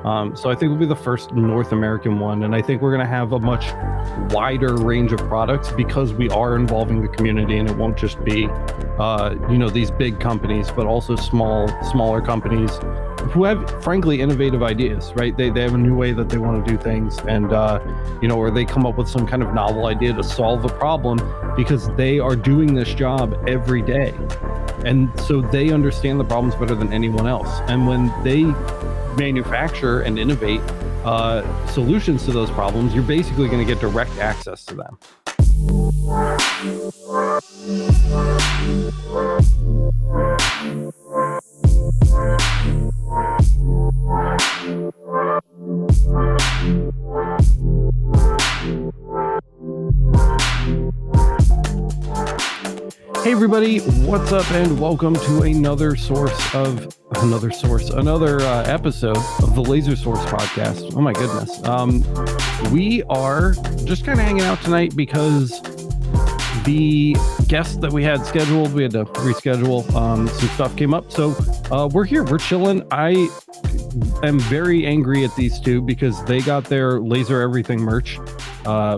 So I think we'll be the first North American one, and I think we're going to have a much wider range of products because we are involving the community, and it won't just be, these big companies, but also smaller companies who have, frankly, innovative ideas, right? They have a new way that they want to do things, and, or they come up with some kind of novel idea to solve a problem because they are doing this job every day. And so they understand the problems better than anyone else. And when they manufacture and innovate solutions to those problems, you're basically going to get direct access to them. Hey everybody, what's up, and welcome to another episode of the Laser Source podcast. Oh my goodness. We are just kind of hanging out tonight because the guest that we had scheduled, we had to reschedule. Some stuff came up, so we're here, we're chilling. I am very angry at these two because they got their Laser Everything merch.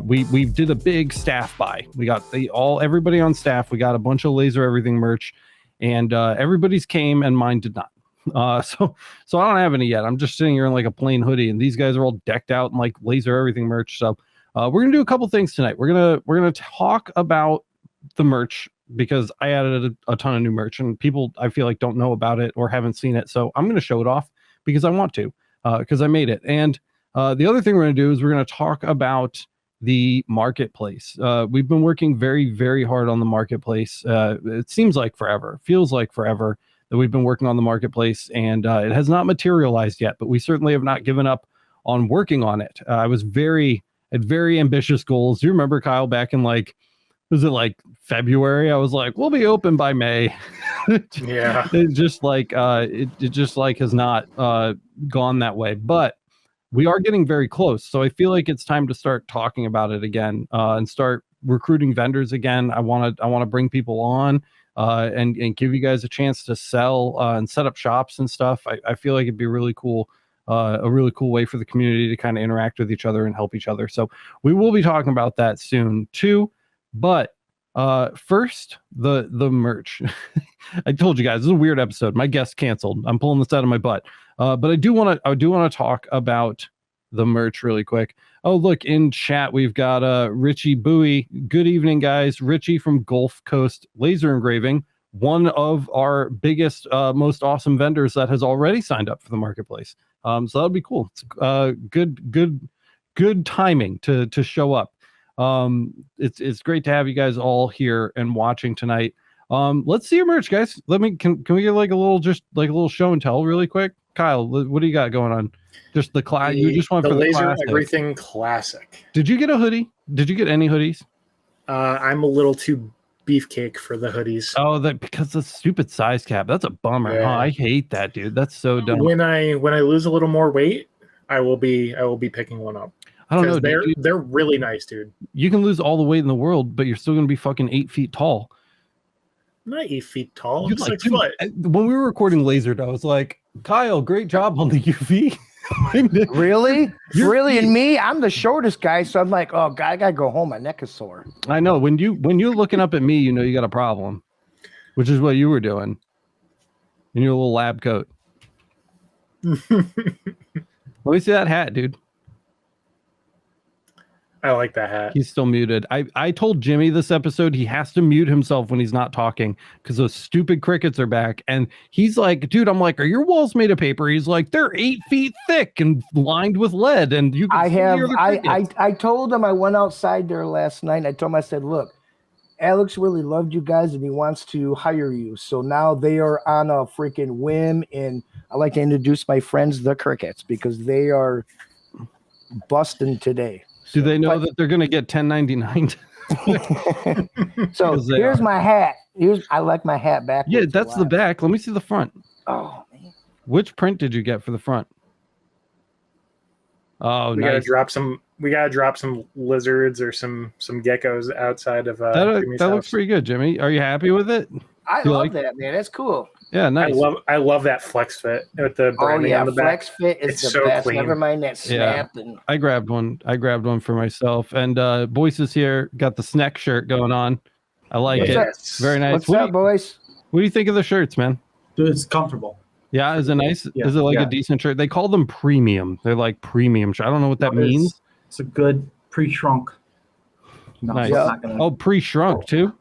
We did a big staff buy. We got everybody on staff. We got a bunch of Laser Everything merch, and everybody's came and mine did not. So I don't have any yet. I'm just sitting here in like a plain hoodie, and these guys are all decked out in like Laser Everything merch. So we're gonna do a couple things tonight. We're gonna talk about the merch because I added a ton of new merch, and people I feel like don't know about it or haven't seen it. So I'm gonna show it off because I want to, because I made it. And the other thing we're gonna do is we're gonna talk about the marketplace. We've been working very, very hard on the marketplace. It seems like forever, feels like forever that we've been working on the marketplace, and it has not materialized yet, but we certainly have not given up on working on it. I had very ambitious goals. Do you remember, Kyle, back in was it like February? I was like, we'll be open by May. Yeah. It just has not gone that way, but we are getting very close. So I feel like it's time to start talking about it again, and start recruiting vendors again. I want to bring people on, and give you guys a chance to sell, and set up shops and stuff. I feel like it'd be really cool, a really cool way for the community to kind of interact with each other and help each other. So we will be talking about that soon too. But first, the merch. I told you guys, this is a weird episode. My guest canceled. I'm pulling this out of my butt. But I do want to talk about the merch really quick. Oh, look, in chat, we've got Richie Bowie. Good evening, guys. Richie from Gulf Coast Laser Engraving, one of our biggest, most awesome vendors that has already signed up for the marketplace. So that'd be cool. It's good timing to show up. It's great to have you guys all here and watching tonight. Let's see your merch, guys. Can we get like a little show and tell really quick? Kyle, what do you got going on? Just the class. You just went for the Laser classic. Everything Classic. Did you get a hoodie? Did you get any hoodies? I'm a little too beefcake for the hoodies. Oh, because the stupid size cap. That's a bummer. Yeah. Oh, I hate that, dude. That's so dumb. When I lose a little more weight, I will be picking one up. I don't know. They're really nice, dude. You can lose all the weight in the world, but you're still gonna be fucking 8 feet tall. I'm not 8 feet tall. I'm Dude, 6 foot. When we were recording Lasered, I was like, Kyle, great job on the UV. Really? Really? And me, I'm the shortest guy, so I'm like, oh God, I gotta go home. My neck is sore. I know. When you're looking up at me, you know you got a problem, which is what you were doing in your little lab coat. Let me see that hat, dude. I like that hat. He's still muted. I told Jimmy this episode he has to mute himself when he's not talking because those stupid crickets are back. And he's like, dude, I'm like, are your walls made of paper? He's like, they're 8 feet thick and lined with lead. And you can hear the crickets. I told him, I went outside there last night. I told him, I said, look, Alex really loved you guys and he wants to hire you. So now they are on a freaking whim. And I like to introduce my friends, the crickets, because they are busting today. Do they know that they're going to get 1099? So here's my hat. I like my hat back. Yeah, that's the back. Let me see the front. Oh, man. Which print did you get for the front? Oh, we nice. gotta drop some lizards or some geckos outside of that looks pretty good, Jimmy. Are you happy with it? I love that, man. That's cool. Yeah, nice. I love that flex fit with the branding on the back. flex fit is It's the so best. clean. Never mind that snap and I grabbed one for myself. And Boyce is here, got the snack shirt going on. I like it. Yes. Very nice. What's up, boys? What do you think of the shirts, man? Dude, it's comfortable. Yeah, is it nice? Yeah, Is it like a decent shirt? They call them premium. They're like premium. I don't know what that means. It's a good pre-shrunk. No, Nice. so it's not gonna, pre-shrunk too?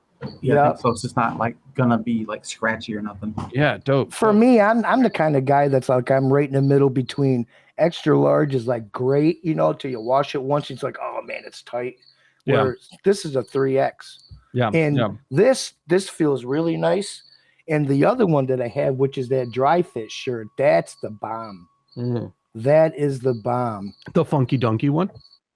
yeah, I think so it's just not like gonna be like scratchy or nothing. Yeah, dope. For me, I'm the kind of guy that's like I'm right in the middle between extra large is like great, till you wash it once, it's like, oh man, it's tight. Whereas this is a 3X. Yeah. And this feels really nice. And the other one that I have, which is that dry fit shirt, that's the bomb. Mhm. That is the bomb. The funky donkey one?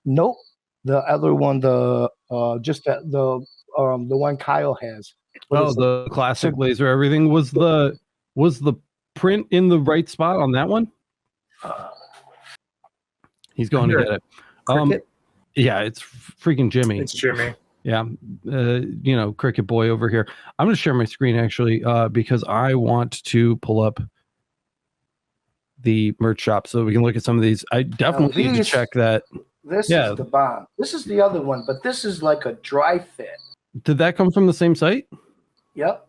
Nope. The other one, the one Kyle has. The classic laser everything. Was the print in the right spot on that one? He's going to get it. Cricket? Yeah, it's freaking Jimmy. It's Jimmy. Yeah, Cricket Boy over here. I'm going to share my screen actually because I want to pull up the merch shop so we can look at some of these. I definitely need to check that. This is the bomb. This is the other one, but this is like a dry fit. Did that come from the same site? Yep.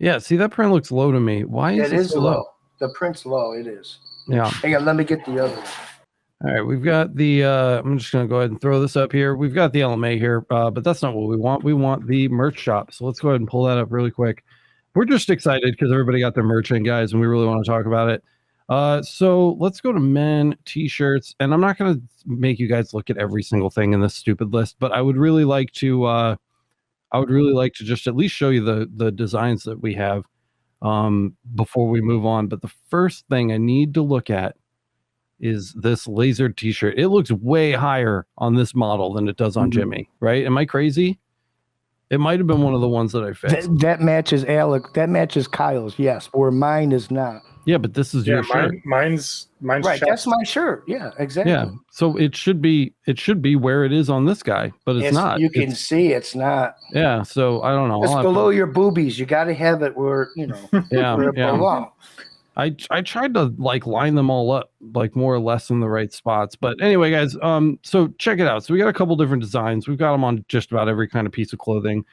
Yeah, see, that print looks low to me. Why is it so low? The print's low. It is. Yeah. Hang on, let me get the other one. All right, we've got the, I'm just going to go ahead and throw this up here. We've got the LMA here, but that's not what we want. We want the merch shop. So let's go ahead and pull that up really quick. We're just excited because everybody got their merch in, guys, and we really want to talk about it. So let's go to men t-shirts, and I'm not going to make you guys look at every single thing in this stupid list, but I would really like to, just at least show you the designs that we have before we move on. But the first thing I need to look at is this laser t-shirt. It looks way higher on this model than it does on Jimmy, right? Am I crazy? It might have been one of the ones that I fixed. That matches Alec. That matches Kyle's, yes, or mine is not. Yeah, but this is your shirt. Mine's right. chest. That's my shirt. Yeah, exactly. Yeah. So it should be where it is on this guy, but it's not. You can see it's not. Yeah. So I don't know. It's below your boobies. You got to have it where where it belongs. I tried to like line them all up like more or less in the right spots. But anyway, guys, so check it out. So we got a couple different designs. We've got them on just about every kind of piece of clothing.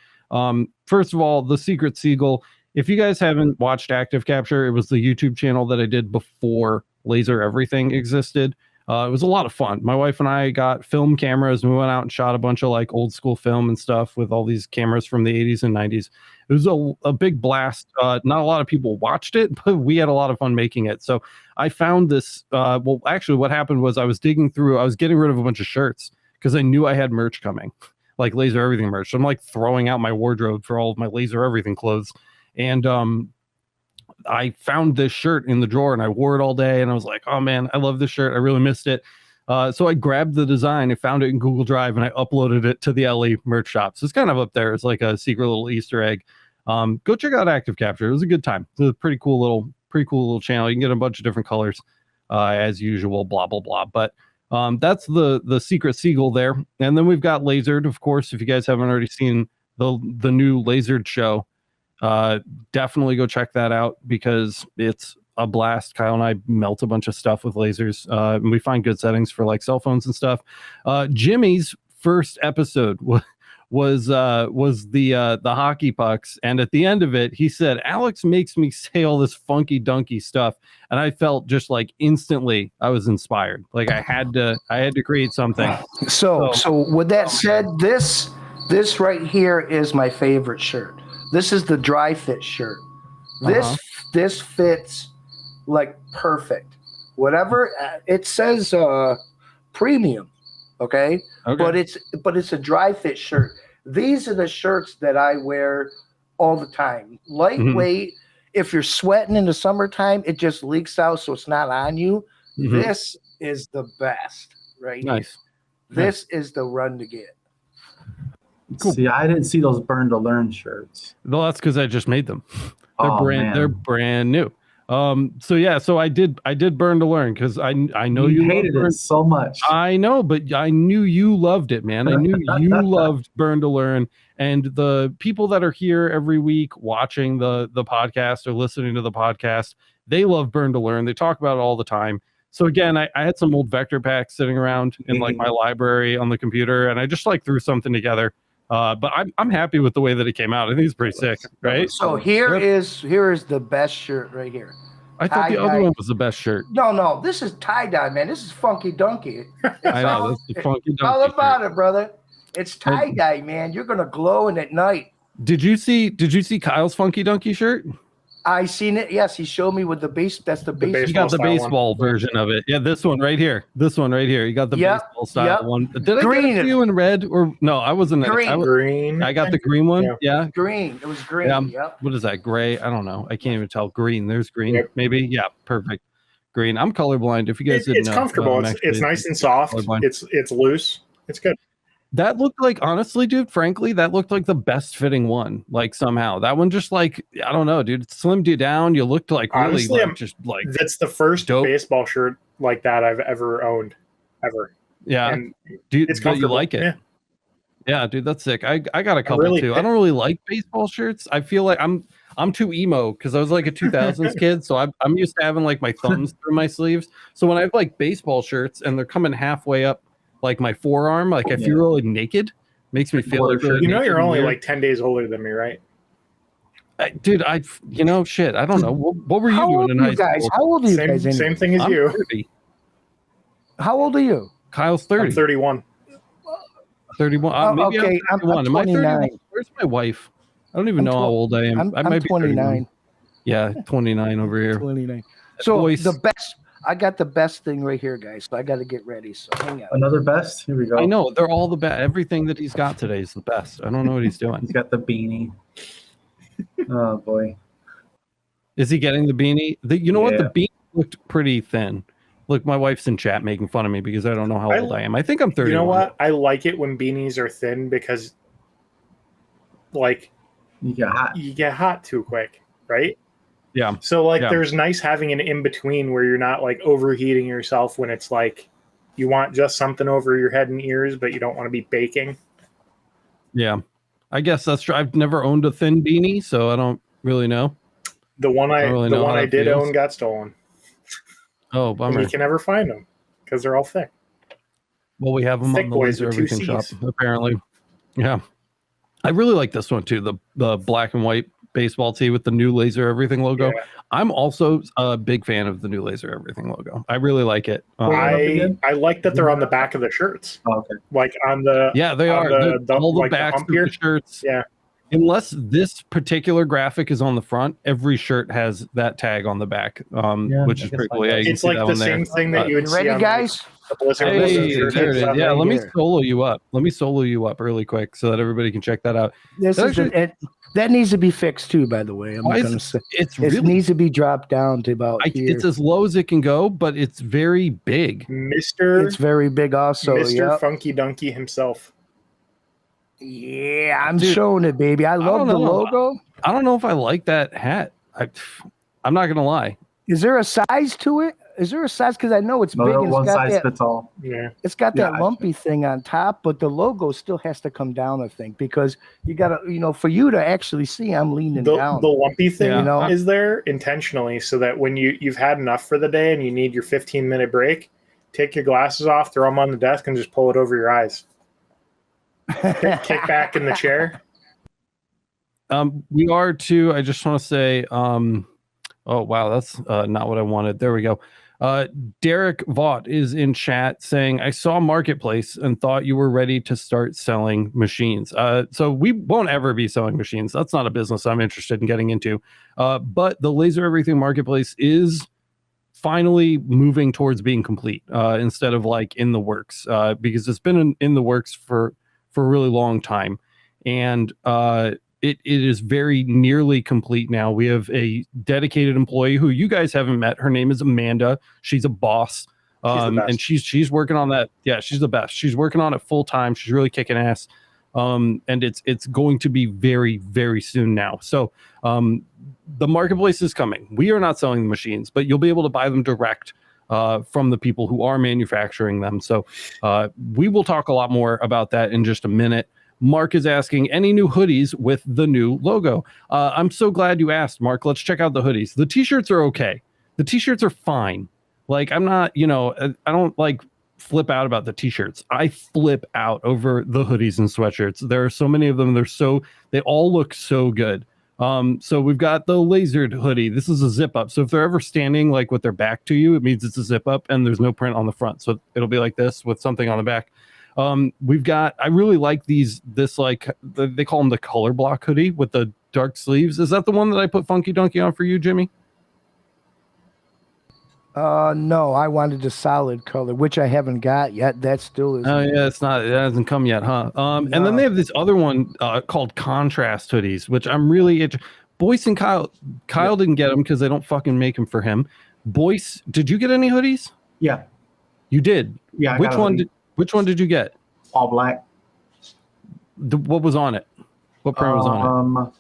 First of all, the Secret Seagull. If you guys haven't watched Active Capture, it was the YouTube channel that I did before Laser Everything existed. It was a lot of fun. My wife and I got film cameras and we went out and shot a bunch of like old school film and stuff with all these cameras from the 80s and 90s. It was a big blast. Not a lot of people watched it, but we had a lot of fun making it. So I found this. Well, actually, what happened was I was digging through. I was getting rid of a bunch of shirts because I knew I had merch coming, like Laser Everything merch. So I'm like throwing out my wardrobe for all of my Laser Everything clothes. And I found this shirt in the drawer and I wore it all day. And I was like, oh man, I love this shirt. I really missed it. So I grabbed the design, I found it in Google Drive, and I uploaded it to the LE merch shop. So it's kind of up there. It's like a secret little Easter egg. Go check out Active Capture. It was a good time. It's a pretty cool little channel. You can get a bunch of different colors as usual, blah, blah, blah. But that's the Secret Seagull there. And then we've got Lasered, of course. If you guys haven't already seen the new Lasered show, definitely go check that out because it's a blast. Kyle and I melt a bunch of stuff with lasers, and we find good settings for like cell phones and stuff. Jimmy's first episode was the hockey pucks, and at the end of it, he said, "Alex makes me say all this funky dunky stuff," and I felt just like instantly I was inspired. Like I had to create something. So with that said, this right here is my favorite shirt. This is the dry fit shirt. This fits like perfect. Whatever it says, premium, okay? But it's a dry fit shirt. These are the shirts that I wear all the time. Lightweight. If you're sweating in the summertime, it just leaks out, so it's not on you. This is the best, right? Nice. Here. This is the run to get. Cool. See, I didn't see those Burn to Learn shirts. Well, that's because I just made them. They're brand new. So yeah, so I did Burn to Learn because I know you hated it so much. I know, but I knew you loved it, man. I knew you loved Burn to Learn, and the people that are here every week watching the podcast or listening to the podcast, they love Burn to Learn. They talk about it all the time. So again, I had some old vector packs sitting around in like my library on the computer, and I just like threw something together. But I'm happy with the way that it came out. I think it's pretty sick, right? So here is the best shirt right here. I thought the other one was the best shirt. No, this is tie-dye, man. This is funky dunky. I know, this is funky dunky. All about it, brother. It's tie-dye, man. You're gonna glow in at night. Did you see Kyle's funky dunky shirt? I seen it. Yes, he showed me with the base. That's the base. You got the baseball version of it. Yeah, this one right here. This one right here. You got the baseball style one. Did I get it for you in red or no? I wasn't. Green. I got the green one. Yeah. Green. It was green. Yeah. Yep. What is that? Gray? I don't know. I can't even tell. Green. There's green. Yep. Maybe. Yeah. Perfect. Green. I'm colorblind. If you guys didn't know, it's comfortable. It's nice and soft. It's loose. It's good. That looked like, honestly, dude, frankly, that looked like the best fitting one. Like somehow that one just like, I don't know, dude, it slimmed you down. You looked like really honestly, like, just like that's the first dope baseball shirt like that I've ever owned ever. Yeah. And dude, it's but you comfortable. like it. Yeah, dude, that's sick. I got a couple really too. I don't really like baseball shirts. I feel like I'm too emo because I was like a 2000s kid. So I'm used to having like my thumbs through my sleeves. So when I have like baseball shirts and they're coming halfway up like my forearm, like I feel really naked. Makes me feel like you know you're only like 10 days older than me, right? Dude, shit. I don't know. What were you doing in high school? How old are you guys? Same thing as you. 30. How old are you? Kyle's 30. I'm 31. 31. Maybe okay, I'm 31. I'm 29. Where's my wife? I don't even know how old I am. I might be 29. Yeah, 29 over here. 29. So the best. I got the best thing right here, guys. So I got to get ready. So hang on. Another best. Here we go. I know they're all the best. Everything that he's got today is the best. I don't know what he's doing. He's got the beanie. Oh boy. Is he getting the beanie? You know what? The beanie looked pretty thin. Look, my wife's in chat making fun of me because I don't know how old I am. I think I'm 30. You know what? I like it when beanies are thin because, like, you get hot too quick, right? Yeah. So like there's nice having an in between where you're not like overheating yourself when it's like you want just something over your head and ears, but you don't want to be baking. Yeah. I guess that's true. I've never owned a thin beanie, so I don't really know. The one I did own got stolen. Oh, bummer. And you can never find them because they're all thick. Well, we have them on the Laser Everything shop, apparently. Yeah. I really like this one too, the black and white baseball tee with the new Laser Everything logo. Yeah. I'm also a big fan of the new Laser Everything logo. I really like it. I like that they're on the back of the shirts. Oh, okay. Like on the they are all the backs of the shirts. Yeah. Unless this particular graphic is on the front, every shirt has that tag on the back, which is pretty cool. Yeah, it's like the same thing that you would see. Ready, guys? Hey, there it is. Yeah, let me solo you up. Let me solo you up really quick so that everybody can check that out. That needs to be fixed too, by the way. I'm not gonna say it needs to be dropped down to about here. It's as low as it can go, but it's very big. It's very big also. Mr. Funky Donkey himself. Yeah, I'm showing it, baby. I love the logo. I don't know if I like that hat. I'm not gonna lie. Is there a size to it? Is there a size? Because I know it's big. And one size fits all. Yeah, it's got that lumpy thing on top, but the logo still has to come down, I think, because you gotta, for you to actually see, I'm leaning down. The lumpy thing, is there intentionally so that when you've had enough for the day and you need your 15-minute break, take your glasses off, throw them on the desk, and just pull it over your eyes. Kick back in the chair. We are too. I just want to say, oh wow, that's not what I wanted. There we go. Derek Vaught is in chat saying, I saw Marketplace and thought you were ready to start selling machines. So we won't ever be selling machines. That's not a business I'm interested in getting into. But the Laser Everything Marketplace is finally moving towards being complete instead of like in the works, because it's been in the works for a really long time. And it is very nearly complete now. We have a dedicated employee who you guys haven't met. Her name is Amanda. She's a boss. And she's working on that. Yeah, she's the best. She's working on it full time. She's really kicking ass. and it's going to be very, very soon now. So the marketplace is coming. We are not selling the machines, but you'll be able to buy them direct from the people who are manufacturing them. So we will talk a lot more about that in just a minute. Mark is asking, any new hoodies with the new logo? I'm so glad you asked, Mark. Let's check out the hoodies. The t-shirts are okay. The t-shirts are fine. Like, I'm not, I don't like flip out about the t-shirts. I flip out over the hoodies and sweatshirts. There are so many of them. They all look so good. So we've got the lasered hoodie. This is a zip up. So if they're ever standing like with their back to you, it means it's a zip up and there's no print on the front. So it'll be like this with something on the back. I really like they call them the color block hoodie with the dark sleeves. Is that the one that I put Funky Donkey on for you, Jimmy? No, I wanted a solid color, which I haven't got yet. That still is. Oh yeah, it hasn't come yet, huh? And then they have this other one called contrast hoodies, which I'm really Boyce and Kyle didn't get them because they don't fucking make them for him. Boyce, did you get any hoodies? Yeah. You did? Yeah. Which one did you get? All black. What was on it? What print was on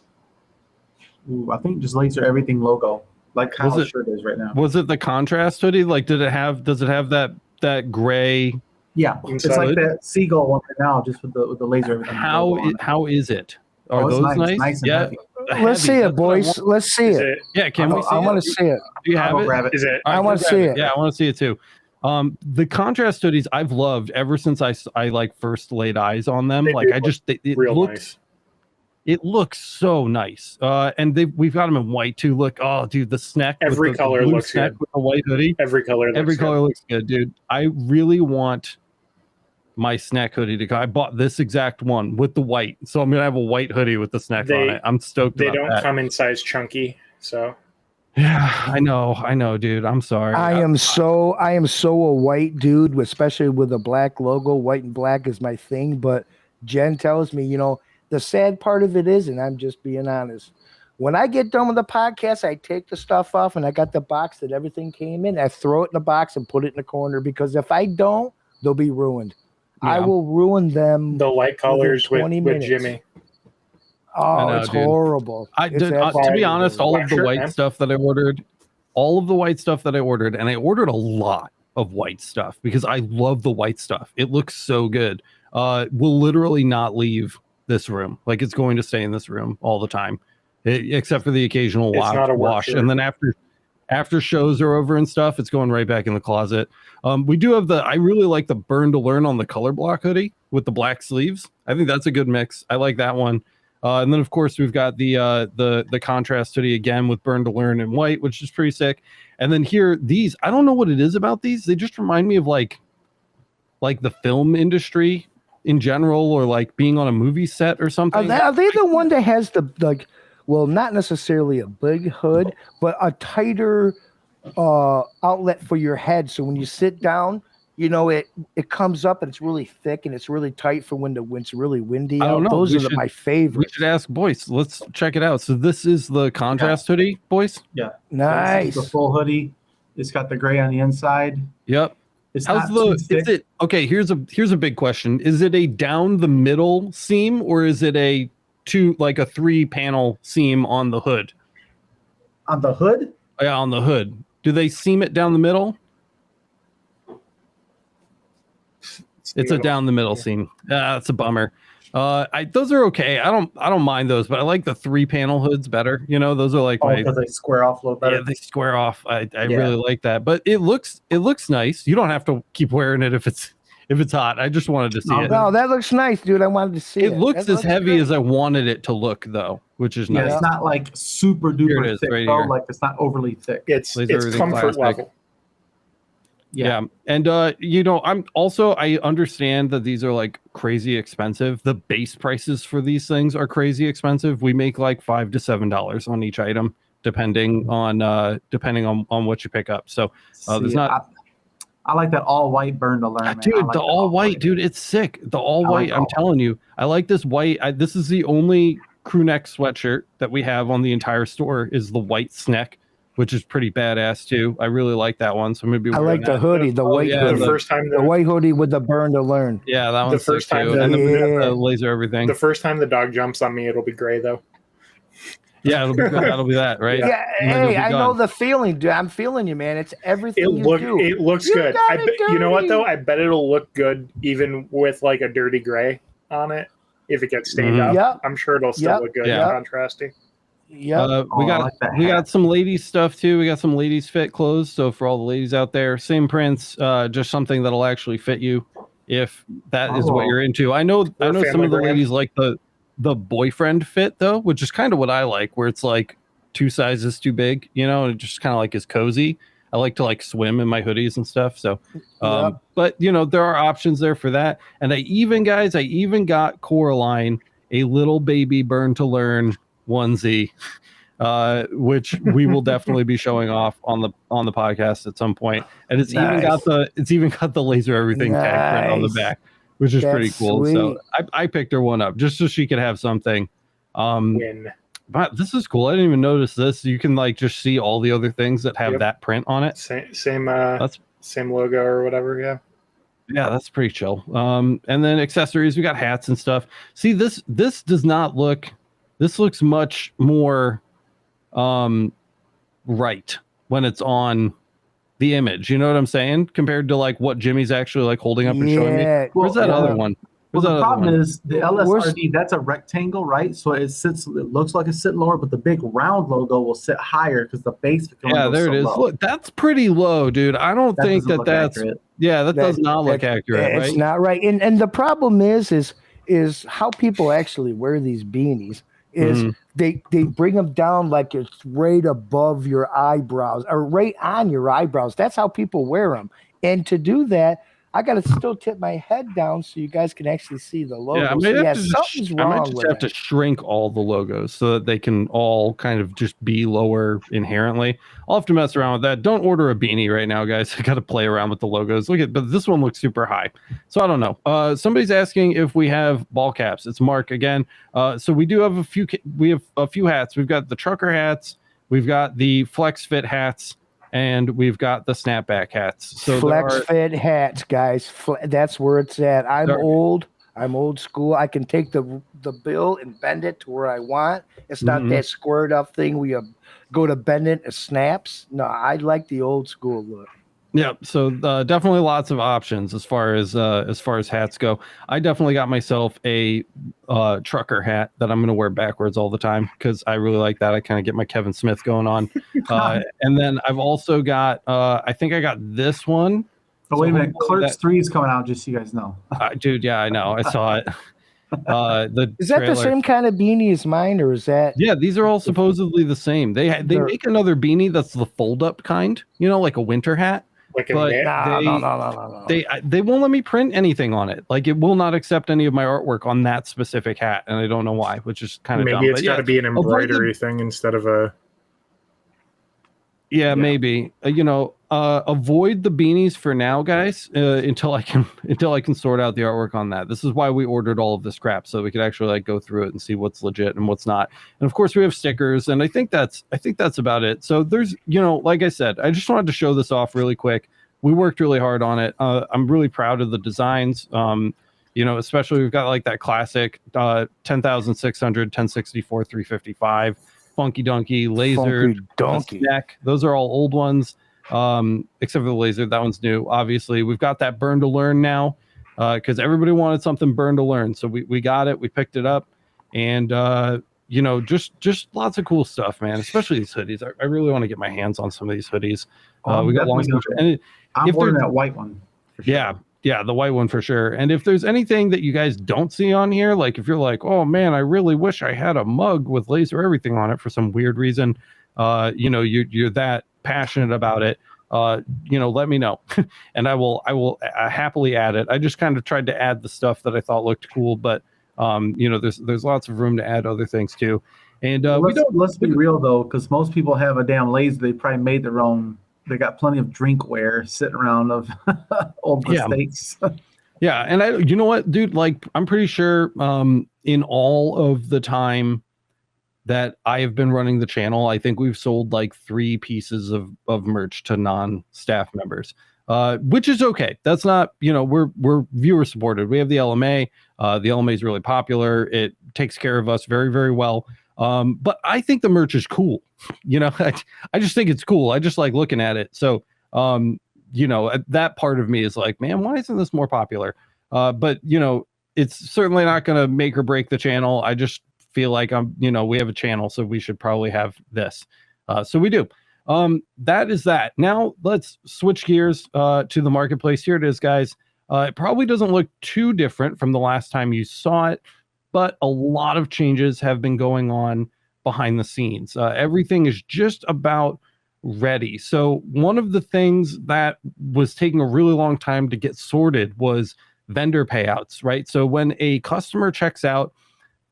it? I think just Laser Everything logo, like Kyle's shirt is right now. Was it the contrast hoodie? Like, does it have that gray? Yeah, it's like that seagull one right now, just with the Laser Everything. How is it? Are those nice? Nice and heavy. Let's see it, boys. Let's see it. Yeah, can we see it? I want to see it. Do you have it? Grab it. Is it? I want to see it. Yeah, I want to see it too. The contrast hoodies I've loved ever since I like first laid eyes on them. It looks so nice. And we've got them in white too. Look, oh dude, the snack. Every color looks good. With a white hoodie. Every color looks good, dude. I really want my snack hoodie to go. I bought this exact one with the white, so I'm gonna have a white hoodie with the snack on it. I'm stoked. They don't come in size chunky, so. Yeah, I know, dude. I'm sorry. I am so a white dude, especially with a black logo. White and black is my thing. But Jen tells me, the sad part of it is, and I'm just being honest, when I get done with the podcast, I take the stuff off and I got the box that everything came in. I throw it in the box and put it in the corner because if I don't, they'll be ruined. Yeah. I will ruin them. The light colors with Jimmy. Oh, it's horrible. To be honest, all of the white stuff that I ordered, and I ordered a lot of white stuff because I love the white stuff. It looks so good. Will literally not leave this room. Like, it's going to stay in this room all the time, except for the occasional wash. And then after shows are over and stuff, it's going right back in the closet. We do have I really like the Burn to Learn on the color block hoodie with the black sleeves. I think that's a good mix. I like that one. And then of course we've got the contrast hoodie again with Burn to Learn in white, which is pretty sick. And then here, these, I don't know what it is about these. They just remind me of like the film industry in general, or like being on a movie set or something. Are they the one that has not necessarily a big hood, but a tighter outlet for your head? So when you sit down, it comes up and it's really thick and it's really tight for when it's really windy. I don't know. Those are my favorite. We should ask Boyce. Let's check it out. So this is the contrast hoodie, Boyce? Yeah. Nice. The full hoodie. It's got the gray on the inside. Yep. Okay, here's a big question. Is it a down the middle seam or is it a 3-panel seam on the hood? On the hood? Yeah, on the hood. Do they seam it down the middle? It's a down the middle seam. That's a bummer. Those are okay. I don't mind those, but I like the 3-panel hoods better. Those are like because they square off a little better. Yeah, they square off. I really like that. But it looks nice. You don't have to keep wearing it if it's hot. I just wanted to see it. No, that looks nice, dude. I wanted to see it. It looks as heavy as I wanted it to look, though, which is nice. It's not like super duper thick, though. Like, it's not overly thick. It's comfort level. Yeah. And I understand that these are like crazy expensive. The base prices for these things are crazy expensive. We make like $5 to $7 on each item, depending on what you pick up. So there's not. I like that all white Burn to Learn, man. Dude, the all white, dude, it's sick. The all white, I'm telling you. I like this white. This is the only crew neck sweatshirt that we have on the entire store is the white snack which is pretty badass too. I really like that one. So I'm gonna be I wearing like the that. hoodie, the white yeah, hoodie. The first time The white hoodie with the burn to learn. Yeah, that one's first sick time too. that- And then we got Yeah. the laser everything. the first time the dog jumps on me, it'll be gray though. Yeah, it'll be good. That'll be that, right? Yeah, And then you'll hey, be I know done. the feeling, dude. I'm feeling you, man. It's everything do. It looks You good. got I it bet, you know what dirty. though? I bet it'll look good even with like a dirty gray on it. If it gets stained Mhm. up, Yep. I'm sure it'll still Yep. look good Yeah. and contrasty. Yep. We I got like that we hat. got some ladies stuff too. We got some ladies fit clothes. So for all the ladies out there, same prints, just something that'll actually fit you if that is what Oh. you're into. I know some family of the brand. ladies like the boyfriend fit though, which is kind of what I like, where it's like 2 sizes too big, and it just kind of like is cozy. I like to like swim in my hoodies and stuff. So Yep. but there are options there for that. And I even got Coraline a little baby burn to learn onesie, which we will definitely be showing off on the podcast at some point. And it's even got the laser everything tag print on the Nice. back, which is pretty That's cool. So sweet. I picked her one up just so she could have something. Win. But this is cool. I didn't even notice this. You can like just see all the other things that have Yep. that print on it. Same That's same logo or whatever. Yeah. that's pretty chill. And then accessories, we got hats and stuff. See, this does not look. This looks much more right when it's on the image. You know what I'm saying? Compared to like what Jimmy's actually like holding up and showing me. Yeah. Where's that Well, other yeah. one? Well, Where's the that other problem one? is the LSRD, that's a rectangle, right? So it looks like it's sitting lower, but the big round logo will sit higher because the base can Yeah, go there so it is. low. Look, that's pretty low, dude. I don't That think doesn't look that's accurate. yeah, that does not look accurate, It's right? not right. And the problem is how people actually wear these beanies is Mhm. they bring them down like it's right above your eyebrows or right on your eyebrows. That's how people wear them. And to do that, I got to still tip my head down so you guys can actually see the logo. Yeah, I So, might have to something's I might wrong just with have to it. shrink all the logos so that they can all kind of just be lower inherently. I'll have to mess around with that. Don't order a beanie right now, guys. I got to play around with the logos. But this one looks super high. So I don't know. Somebody's asking if we have ball caps. It's Mark again. So we do have we have a few hats. We've got the trucker hats. We've got the flex fit hats. And we've got the snapback hats. So Flex fit hats, guys. That's where it's at. I'm old school. I can take the bill and bend it to where I want. It's not that squared up thing where you go to bend it, it snaps. No, I like the old school look. Yeah, so definitely lots of options as far as hats go. I definitely got myself a trucker hat that I'm going to wear backwards all the time because I really like that. I kind of get my Kevin Smith going on. And then I've also got I think I got this one. Oh, wait a minute. Clerks 3 is coming out, just so you guys know. Dude, yeah, I know. I saw it. Is that the same kind of beanie as mine, or is that? Yeah, these are all supposedly the same. They make another beanie that's the fold up kind, like a winter hat. No. They won't let me print anything on it. Like it will not accept any of my artwork on that specific hat, and I don't know why, which is kind of dumb. Maybe it's got to be an embroidery thing instead of a. Yeah, maybe. Avoid the beanies for now, guys, until I can sort out the artwork on that. This is why we ordered all of this crap, so we could actually like go through it and see what's legit and what's not. And of course, we have stickers, and I think that's about it. So there's, like I said, I just wanted to show this off really quick. We worked really hard on it. I'm really proud of the designs. Especially we've got like that classic 10,600, 1064, 355. Funky Donkey, Laser, Neck. Those are all old ones, except for the Laser. That one's new. Obviously, we've got that Burn to Learn now because everybody wanted something Burn to Learn. So we got it. We picked it up, and just lots of cool stuff, man. Especially these hoodies. I really want to get my hands on some of these hoodies. We got long sleeve. I'm ordering that white one. For sure. Yeah, the white one for sure. And if there's anything that you guys don't see on here, like if you're like, oh man, I really wish I had a mug with laser everything on it for some weird reason, you're that passionate about it, let me know, and I will happily add it. I just kind of tried to add the stuff that I thought looked cool, but there's lots of room to add other things too. And let's be real though, because most people have a damn laser. They probably made their own. They got plenty of drinkware sitting around of old mistakes. Yeah, and you know what, dude? Like, I'm pretty sure in all of the time that I have been running the channel, I think we've sold like 3 pieces of merch to non-staff members, which is okay. That's not, we're viewer supported. We have the LMA. The LMA is really popular. It takes care of us very, very well. But I think the merch is cool. I just think it's cool. I just like looking at it. So, that part of me is like, man, why isn't this more popular? But it's certainly not going to make or break the channel. I just feel like we have a channel, so we should probably have this. So we do. That is that. Now let's switch gears to the marketplace. Here it is, guys. It probably doesn't look too different from the last time you saw it, but a lot of changes have been going on behind the scenes. Everything is just about ready. So one of the things that was taking a really long time to get sorted was vendor payouts, right? So when a customer checks out,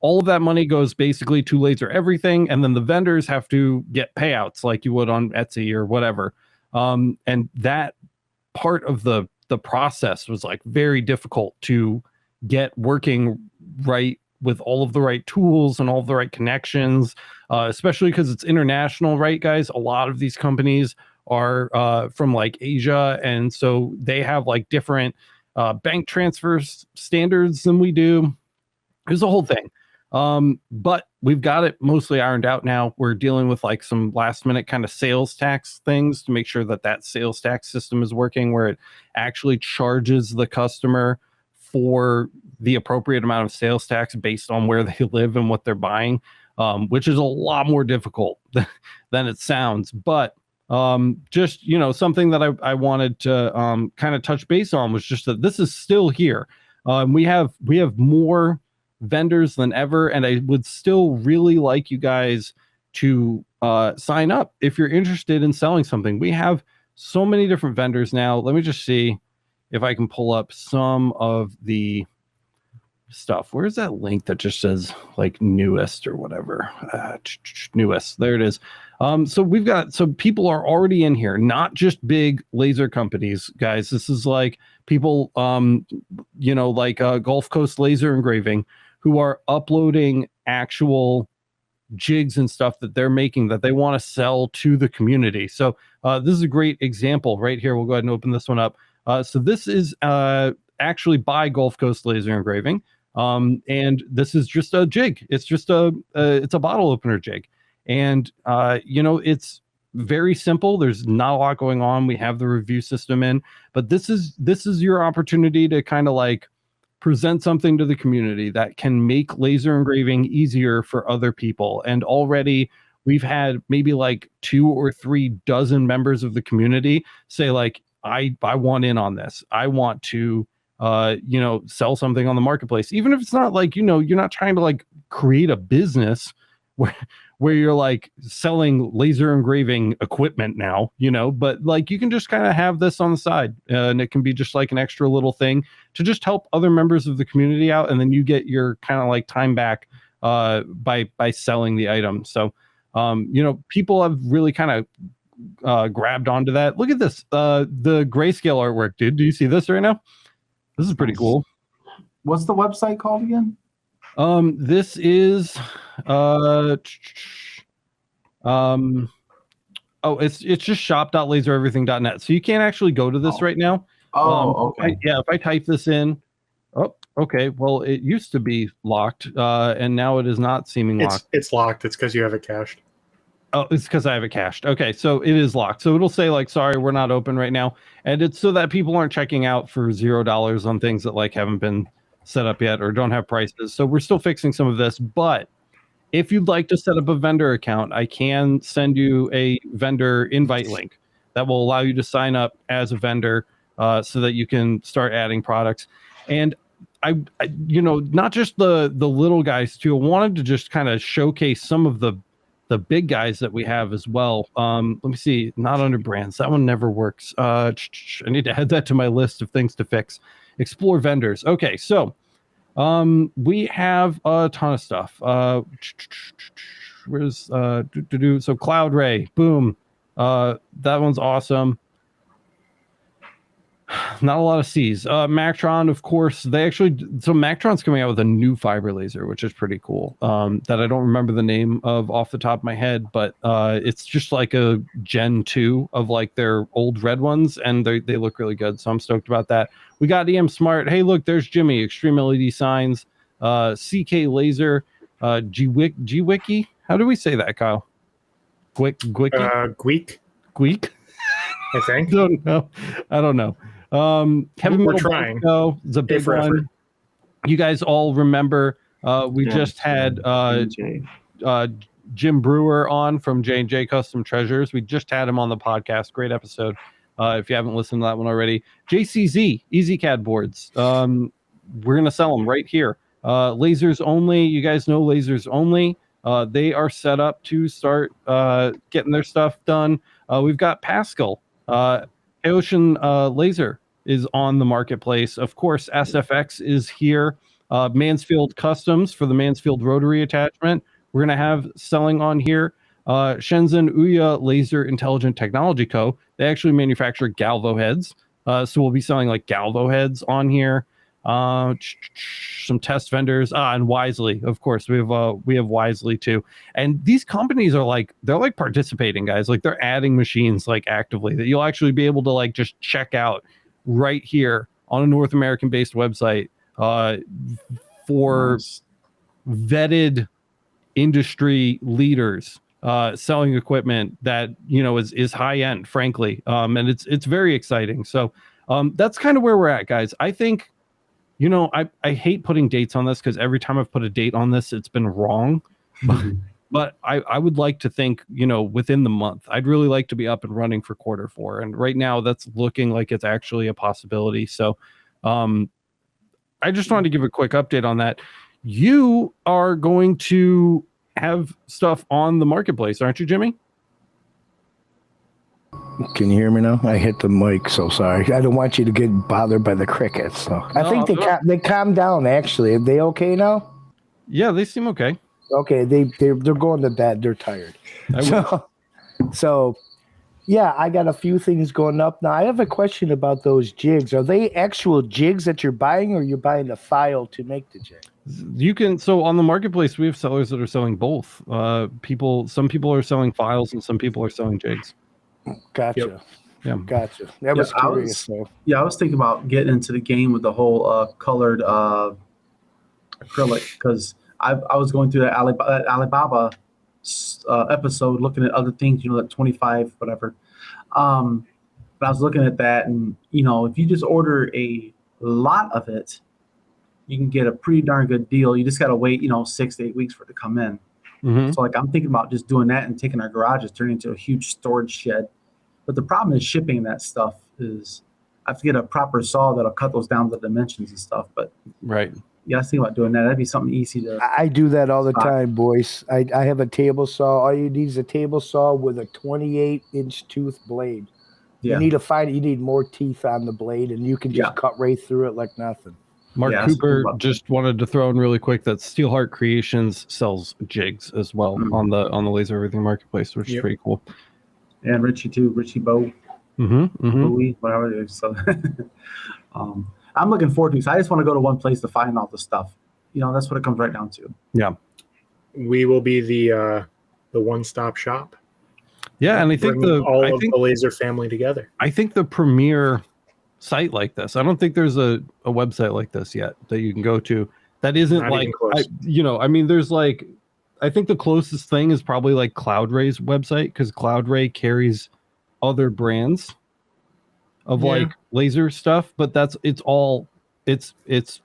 all of that money goes basically to Laser Everything, and then the vendors have to get payouts like you would on Etsy or whatever. And that part of the process was like very difficult to get working right with all of the right tools and all of the right connections, especially because it's international, right, guys? A lot of these companies are from like Asia, and so they have like different bank transfer standards than we do. There's a whole thing. But we've got it mostly ironed out now. We're dealing with like some last minute kind of sales tax things to make sure that sales tax system is working, where it actually charges the customer for the appropriate amount of sales tax based on where they live and what they're buying, which is a lot more difficult than it sounds. But just, something that I wanted to kind of touch base on was just that this is still here. We have more vendors than ever, and I would still really like you guys to sign up if you're interested in selling something. We have so many different vendors now. Let me just see if I can pull up some of the stuff. Where's that link that just says like newest or whatever? Newest. There it is. So people are already in here, not just big laser companies, guys. This is like people, like Gulf Coast Laser Engraving, who are uploading actual jigs and stuff that they're making that they want to sell to the community. So this is a great example right here. We'll go ahead and open this one up. So this is actually by Gulf Coast Laser Engraving. And this is just a jig. It's just it's a bottle opener jig. And, it's very simple. There's not a lot going on. We have the review system in, but this is your opportunity to kind of like present something to the community that can make laser engraving easier for other people. And already we've had maybe like 2 or 3 dozen members of the community say like, I want in on this. I want to, sell something on the marketplace, even if it's not like, you're not trying to like create a business where you're like selling laser engraving equipment now, but like you can just kind of have this on the side, and it can be just like an extra little thing to just help other members of the community out. And then you get your kind of like time back by selling the item. So, people have really kind of grabbed onto that. Look at this, the grayscale artwork, dude. Do you see this right now? This is pretty cool. What's the website called again? This is it's just shop.lasereverything.net. So you can't actually go to this right now. Okay. If I type this in, okay. Well, it used to be locked, and now it is not seeming locked. It's locked. It's because you have it cached. Oh, it's because I have it cached. Okay, so it is locked. So it'll say like, sorry, we're not open right now. And it's so that people aren't checking out for $0 on things that like haven't been set up yet or don't have prices. So we're still fixing some of this. But if you'd like to set up a vendor account, I can send you a vendor invite link that will allow you to sign up as a vendor so that you can start adding products. And I not just the little guys too. I wanted to just kind of showcase some of the big guys that we have as well. Let me see, not under brands. That one never works. I need to add that to my list of things to fix. Explore vendors. Okay, so we have a ton of stuff. Where's so Cloud Ray, boom. That one's awesome. Not a lot of C's. Mactron, of course, Mactron's coming out with a new fiber laser, which is pretty cool. That I don't remember the name of off the top of my head, but it's just like a Gen 2 of like their old red ones, and they look really good. So I'm stoked about that. We got EM Smart. Hey, look, there's Jimmy. Extreme LED signs. CK Laser. Gwiki. How do we say that, Kyle? Gwiki? Gweek? I think. I don't know. Heavy We're Metal trying. Is a big one. You guys all remember we just had Jim Brewer on from J&J Custom Treasures. We just had him on the podcast. Great episode. If you haven't listened to that one already. JCZ EasyCAD boards. We're gonna sell them right here. Lasers only. You guys know lasers only. They are set up to start getting their stuff done. We've got Pascal. Ocean Laser is on the marketplace. Of course, SFX is here. Mansfield Customs for the Mansfield rotary attachment. We're going to have selling on here. Shenzhen Ouya Laser Intelligent Technology Co. They actually manufacture Galvo heads. So we'll be selling like Galvo heads on here. Some test vendors, and Wisely, of course. We have Wisely too. And these companies are they're participating, guys. Like they're adding machines like actively that you'll actually be able to like just check out right here on a North American based website for vetted industry leaders selling equipment that is high end, frankly. And it's very exciting. So that's kind of where we're at, guys. I think I hate putting dates on this because every time I've put a date on this, it's been wrong. But I would like to think, within the month, I'd really like to be up and running for Q4. And right now that's looking like it's actually a possibility. So I just wanted to give a quick update on that. You are going to have stuff on the marketplace, aren't you, Jimmy? Can you hear me now? I hit the mic, so sorry. I don't want you to get bothered by the crickets. So I think they calmed down. Actually, are they okay now? Yeah, they seem okay. Okay, they're going to bed. They're tired. So yeah, I got a few things going up now. I have a question about those jigs. Are they actual jigs that you're buying, or you're buying the file to make the jig? So on the marketplace, we have sellers that are selling both. Some people are selling files, and some people are selling jigs. Gotcha. Yep. Yeah. Gotcha. That was curious. I was thinking about getting into the game with the whole colored acrylic, because I was going through that Alibaba episode looking at other things, like 25, whatever. But I was looking at that, and if you just order a lot of it, you can get a pretty darn good deal. You just got to wait, 6 to 8 weeks for it to come in. Mm-hmm. So I'm thinking about just doing that and taking our garages, turning into a huge storage shed. But the problem is shipping that stuff is I have to get a proper saw that'll cut those down to the dimensions and stuff. But right. Yeah, I was thinking about doing that. That'd be something easy to. I do that all the time, boys. I have a table saw. All you need is a table saw with a 28-inch tooth blade. Yeah. You need more teeth on the blade, and you can just cut right through it like nothing. Mark Cooper just wanted to throw in really quick that Steelheart Creations sells jigs as well on the Laser Everything marketplace, which is pretty cool. And Richie too, Richie Bowie, whatever it is. So I'm looking forward to it. So I just want to go to one place to find all the stuff. That's what it comes right down to. Yeah, we will be the one-stop shop. Yeah, and I think the Laser family together. I think the premier site like this. I don't think there's a website like this yet that you can go to that isn't Not like there's I think the closest thing is probably like CloudRay's website, because CloudRay carries other brands of like laser stuff, but it's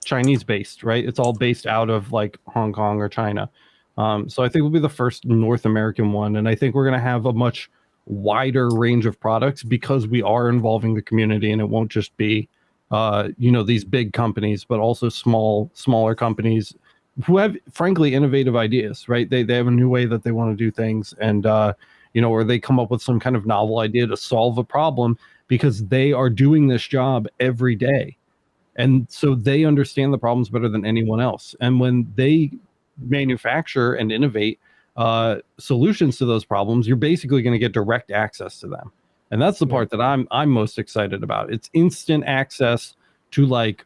Chinese based, right? It's all based out of like Hong Kong or China. So I think we'll be the first North American one, and I think we're going to have a much wider range of products because we are involving the community, and it won't just be these big companies, but also smaller companies who have frankly innovative ideas, right? They have a new way that they want to do things, and or they come up with some kind of novel idea to solve a problem because they are doing this job every day, and so they understand the problems better than anyone else. And when they manufacture and innovate solutions to those problems, you're basically going to get direct access to them. And that's the part that I'm most excited about. It's instant access to like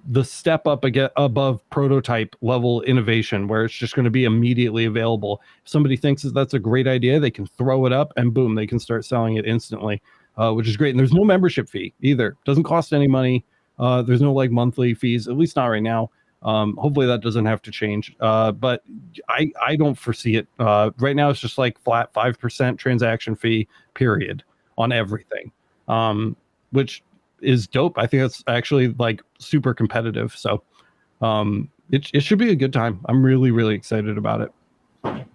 the step up above prototype level innovation, where it's just going to be immediately available. If somebody thinks that that's a great idea, they can throw it up and boom, they can start selling it instantly, which is great. And there's no membership fee either. Doesn't cost any money. There's no like monthly fees, at least not right now. Hopefully that doesn't have to change. But I don't foresee it. Right now it's just like flat 5% transaction fee period on everything, which is dope. I think that's actually like super competitive. So it should be a good time. I'm really, really excited about it.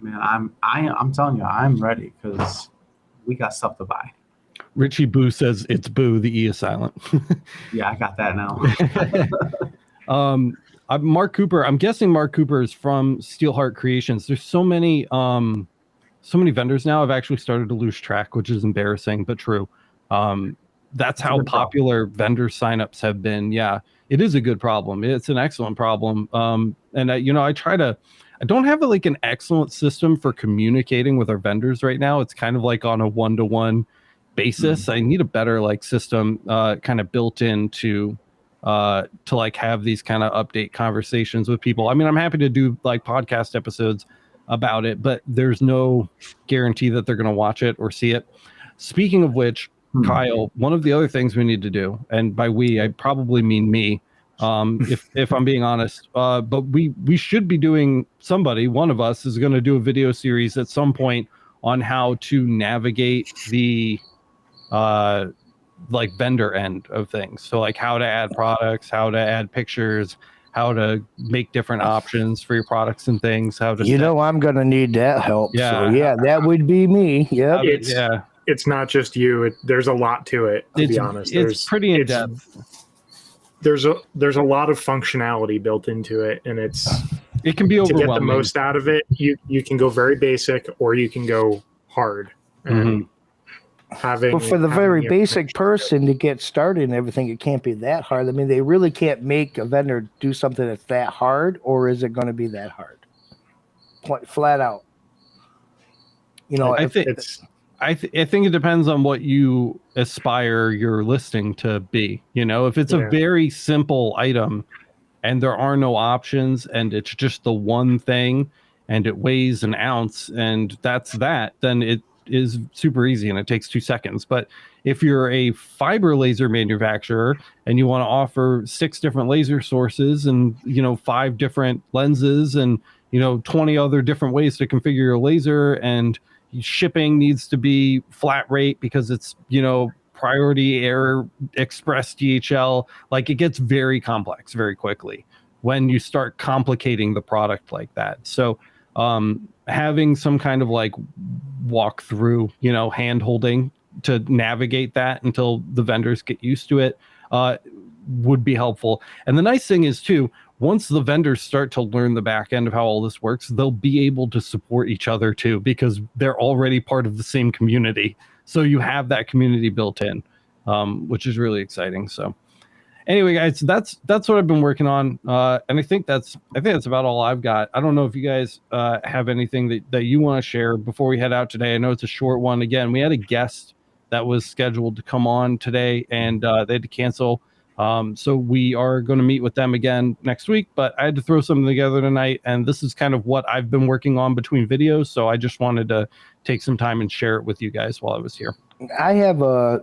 Man, I'm telling you, I'm ready because we got stuff to buy. Richie Boo says it's Boo, the E is silent. Yeah, I got that now. Mark Cooper, I'm guessing Mark Cooper is from Steelheart Creations. There's so many vendors now. I've actually started to lose track, which is embarrassing, but true. That's how popular vendor signups have been. Yeah, it is a good problem. It's an excellent problem. And I don't have like an excellent system for communicating with our vendors right now. It's kind of like on a one-to-one basis. I need a better like system kind of built in to like have these kind of update conversations with people. I mean, I'm happy to do like podcast episodes about it, but there's no guarantee that they're going to watch it or see it. Speaking of which, Kyle, one of the other things we need to do, and by we, I probably mean me, if I'm being honest, but we should be doing, one of us is going to do a video series at some point on how to navigate the like vendor end of things. So like how to add products, how to add pictures, how to make different options for your products and things, how to I'm going to need that help. Yeah. So yeah, that would be me. Yep. It's not just you. There's a lot to it, to be honest. It's pretty in depth. There's a lot of functionality built into it, and it can be overwhelming. To get the most out of it, you can go very basic or you can go hard. And but for the very basic person to get started and everything, it can't be that hard. I mean, they really can't make a vendor do something that's that hard, or is it going to be that hard? Flat out. I think it depends on what you aspire your listing to be. If it's a very simple item and there are no options and it's just the one thing and it weighs an ounce and that's that, then it is super easy and it takes 2 seconds. But if you're a fiber laser manufacturer and you want to offer 6 different laser sources and 5 different lenses and 20 other different ways to configure your laser, and shipping needs to be flat rate because it's priority air express DHL, like it gets very complex very quickly when you start complicating the product like that. So having some kind of like walk through, hand holding to navigate that until the vendors get used to it would be helpful. And the nice thing is too, once the vendors start to learn the back end of how all this works, they'll be able to support each other too, because they're already part of the same community. So you have that community built in, which is really exciting. So anyway, guys, that's what I've been working on. And I think that's about all I've got. I don't know if you guys have anything that you want to share before we head out today. I know it's a short one. Again, we had a guest that was scheduled to come on today and they had to cancel. So we are going to meet with them again next week, but I had to throw something together tonight, and this is kind of what I've been working on between videos. So I just wanted to take some time and share it with you guys while I was here. I have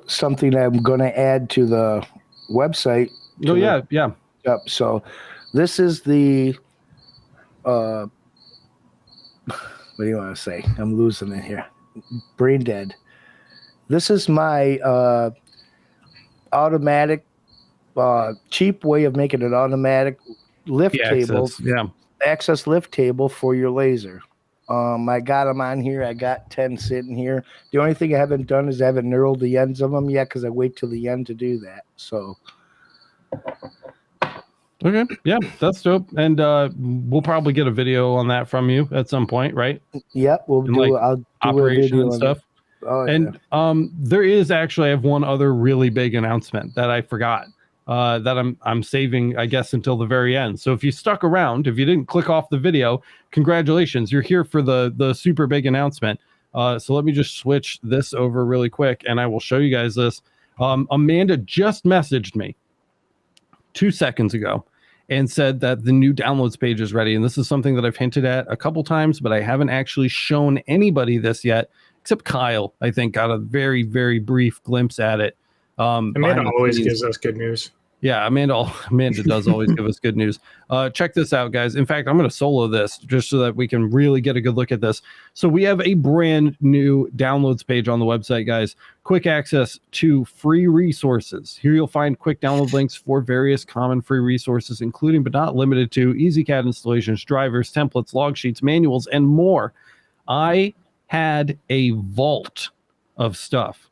something I'm going to add to the website. Yeah. Yep. So this is the, what do you want to say? I'm losing it here. Brain dead. This is my automatic, cheap way of making an automatic lift table. Access lift table for your laser. I got them on here. I got 10 sitting here. The only thing I haven't done is I haven't knurled the ends of them yet because I wait till the end to do that. So. Okay. Yeah, that's dope. And we'll probably get a video on that from you at some point, right? Yep. I'll do operation and stuff. Oh, and there is actually, I have one other really big announcement that I forgot. That I'm saving, I guess, until the very end. So if you stuck around, if you didn't click off the video, congratulations, you're here for the super big announcement. So let me just switch this over really quick, and I will show you guys this. Amanda just messaged me 2 seconds ago and said that the new downloads page is ready. And this is something that I've hinted at a couple times, but I haven't actually shown anybody this yet, except Kyle, I think, got a very, very brief glimpse at it. Amanda always gives us good news. Yeah, Amanda does always give us good news. Check this out, guys. In fact, I'm going to solo this just so that we can really get a good look at this. So we have a brand new downloads page on the website, guys. Quick access to free resources. Here you'll find quick download links for various common free resources, including but not limited to EasyCAD installations, drivers, templates, log sheets, manuals, and more. I had a vault of stuff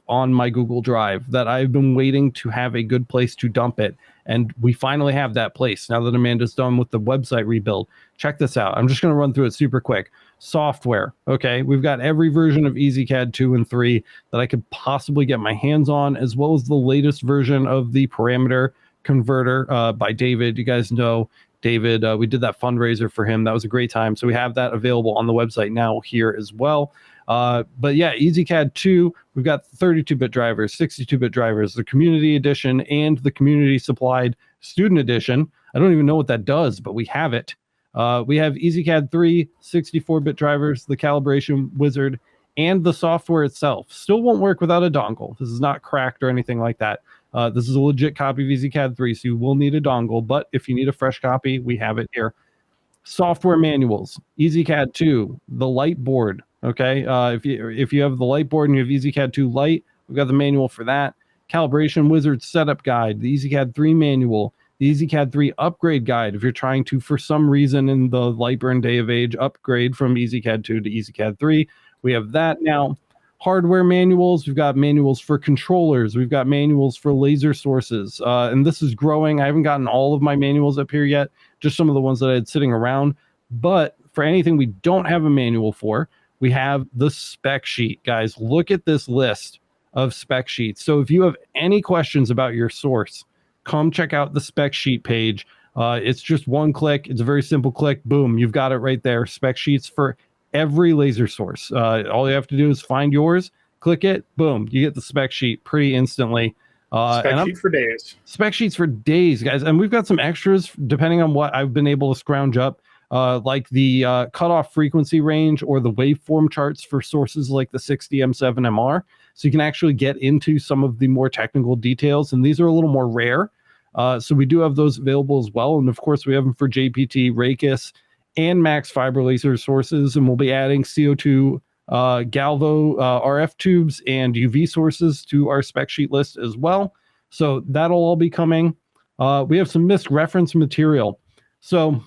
on my Google Drive that I've been waiting to have a good place to dump it. And we finally have that place now that Amanda's done with the website rebuild. Check this out. I'm just going to run through it super quick. Software. Okay. We've got every version of EasyCAD 2 and 3 that I could possibly get my hands on, as well as the latest version of the parameter converter by David. You guys know David. We did that fundraiser for him. That was a great time. So we have that available on the website now here as well. But yeah, EasyCAD 2, we've got 32-bit drivers, 62-bit drivers, the community edition, and the community supplied student edition. I don't even know what that does, but we have it. We have EasyCAD 3, 64-bit drivers, the calibration wizard, and the software itself. Still won't work without a dongle. This is not cracked or anything like that. This is a legit copy of EasyCAD 3, so you will need a dongle, but if you need a fresh copy, we have it here. Software manuals, EasyCAD 2, the light board. Okay, if you have the light board and you have EasyCAD 2 Lite, we've got the manual for that. Calibration Wizard Setup Guide, the EasyCAD 3 manual, the EasyCAD 3 Upgrade Guide. If you're trying to, for some reason in the Lightburn Day of Age, upgrade from EasyCAD 2 to EasyCAD 3, we have that now. Hardware manuals, we've got manuals for controllers, we've got manuals for laser sources, and this is growing. I haven't gotten all of my manuals up here yet, just some of the ones that I had sitting around. But for anything we don't have a manual for, we have the spec sheet. Guys, look at this list of spec sheets. So if you have any questions about your source, come check out the spec sheet page. It's just one click. It's a very simple click. Boom, you've got it right there. Spec sheets for every laser source. All you have to do is find yours, click it, boom, you get the spec sheet pretty instantly. Spec sheet for days. Spec sheets for days, guys. And we've got some extras depending on what I've been able to scrounge up. Like the cutoff frequency range or the waveform charts for sources like the 60M7MR. So you can actually get into some of the more technical details, and these are a little more rare. So we do have those available as well. And of course, we have them for JPT, Rakis, and Max Fiber laser sources. And we'll be adding CO2 Galvo RF tubes and UV sources to our spec sheet list as well. So that'll all be coming. We have some missed reference material. So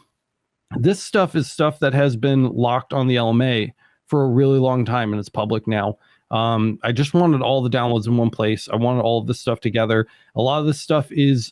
this stuff is stuff that has been locked on the LMA for a really long time, and it's public now. I just wanted all the downloads in one place. I wanted all of this stuff together. A lot of this stuff is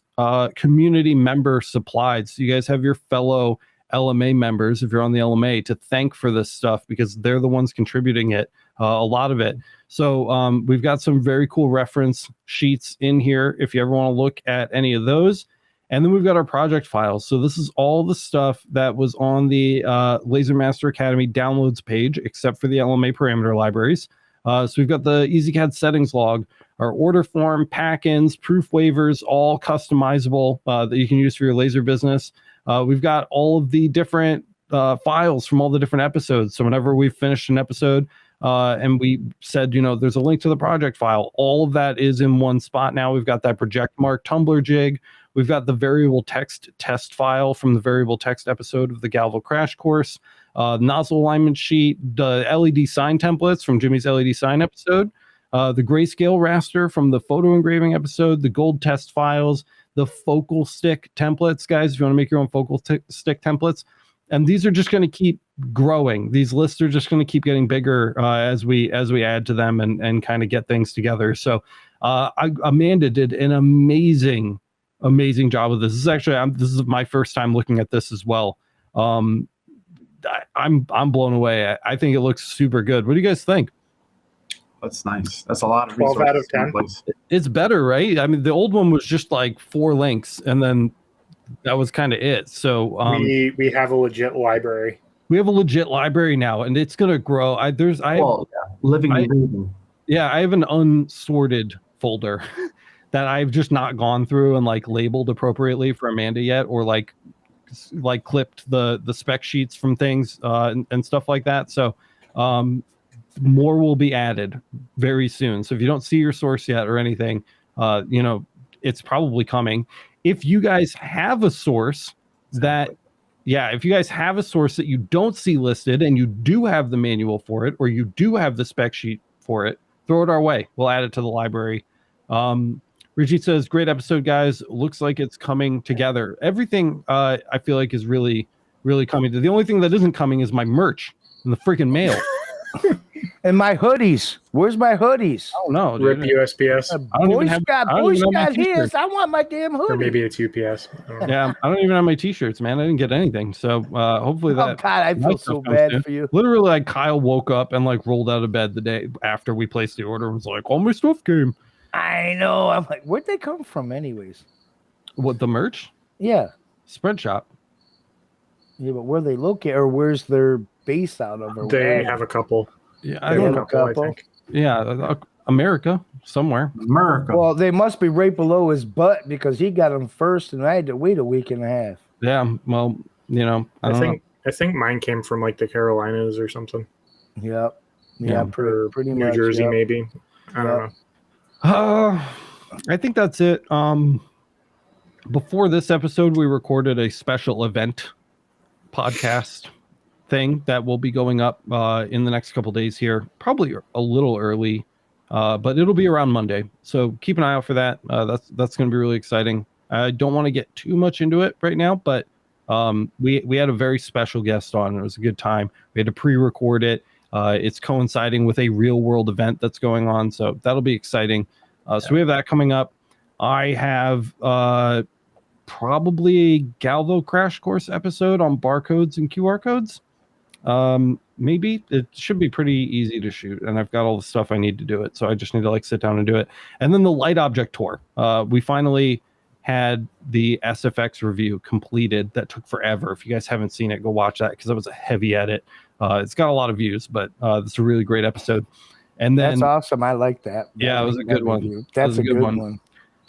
community member supplied. So you guys have your fellow LMA members, if you're on the LMA, to thank for this stuff because they're the ones contributing it, a lot of it. So we've got some very cool reference sheets in here if you ever want to look at any of those. And then we've got our project files. So this is all the stuff that was on the Laser Master Academy downloads page, except for the LMA parameter libraries. So we've got the EasyCAD settings log, our order form, pack-ins, proof waivers, all customizable that you can use for your laser business. We've got all of the different files from all the different episodes. So whenever we've finished an episode and we said, you know, there's a link to the project file, all of that is in one spot now. We've got that project mark Tumblr jig. We've got the variable text test file from the variable text episode of the Galvo crash course, nozzle alignment sheet, the LED sign templates from Jimmy's LED sign episode, the grayscale raster from the photo engraving episode, the gold test files, the focal stick templates, guys, if you want to make your own focal stick templates. And these are just going to keep growing. These lists are just going to keep getting bigger as we add to them and kind of get things together. So Amanda did an amazing job with this. This is actually this is my first time looking at this as well. I'm blown away. I think it looks super good. What do you guys think? That's nice. That's a lot of 12 out of 10. It's better, right? I mean, the old one was just like 4 links, and then that was kind of it. So we have a legit library. we have a legit library now, and it's gonna grow. Living and breathing. Yeah, I have an unsorted folder that I've just not gone through and like labeled appropriately for Amanda yet, or like clipped the spec sheets from things and stuff like that. So more will be added very soon. So if you don't see your source yet or anything, it's probably coming. If you guys have a source if you guys have a source that you don't see listed and you do have the manual for it, or you do have the spec sheet for it, throw it our way. We'll add it to the library. Richie says, great episode, guys. Looks like it's coming together. Everything I feel like is really, really coming. The only thing that isn't coming is my merch in the freaking mail. And my hoodies. Where's my hoodies? Oh no, Rip USPS. Boys got his. I want my damn hoodie. Or maybe it's UPS. Yeah, I don't even have my t-shirts, man. I didn't get anything. So hopefully that. Oh God, I feel so bad for you. Literally, like Kyle woke up and like rolled out of bed the day after we placed the order and was like, "All my stuff came." I know. I'm like, where'd they come from, anyways? What, the merch? Yeah. Spread shop. Yeah, but where they located, or where's their base out of? Or they have a couple. Yeah, they have a couple. I think. Yeah, America somewhere. America. Well, they must be right below his butt because he got them first, and I had to wait a week and a half. Yeah, well, I think mine came from like the Carolinas or something. Yep. Yeah, pretty New much. Jersey, yep. maybe. I don't know. I think that's it. Before this episode, we recorded a special event podcast thing that will be going up in the next couple days here, probably a little early, but it'll be around Monday. So keep an eye out for that. That's going to be really exciting. I don't want to get too much into it right now, but we had a very special guest on. And it was a good time. We had to pre-record it. It's coinciding with a real world event that's going on. So that'll be exciting. So we have that coming up. I have probably a Galvo crash course episode on barcodes and QR codes. Maybe it should be pretty easy to shoot, and I've got all the stuff I need to do it. So I just need to like sit down and do it. And then the light object tour. We finally had the SFX review completed. That took forever. If you guys haven't seen it, go watch that because that was a heavy edit. It's got a lot of views, but it's a really great episode. And then that's awesome. I like that. Yeah, it was a good one. That's a good one.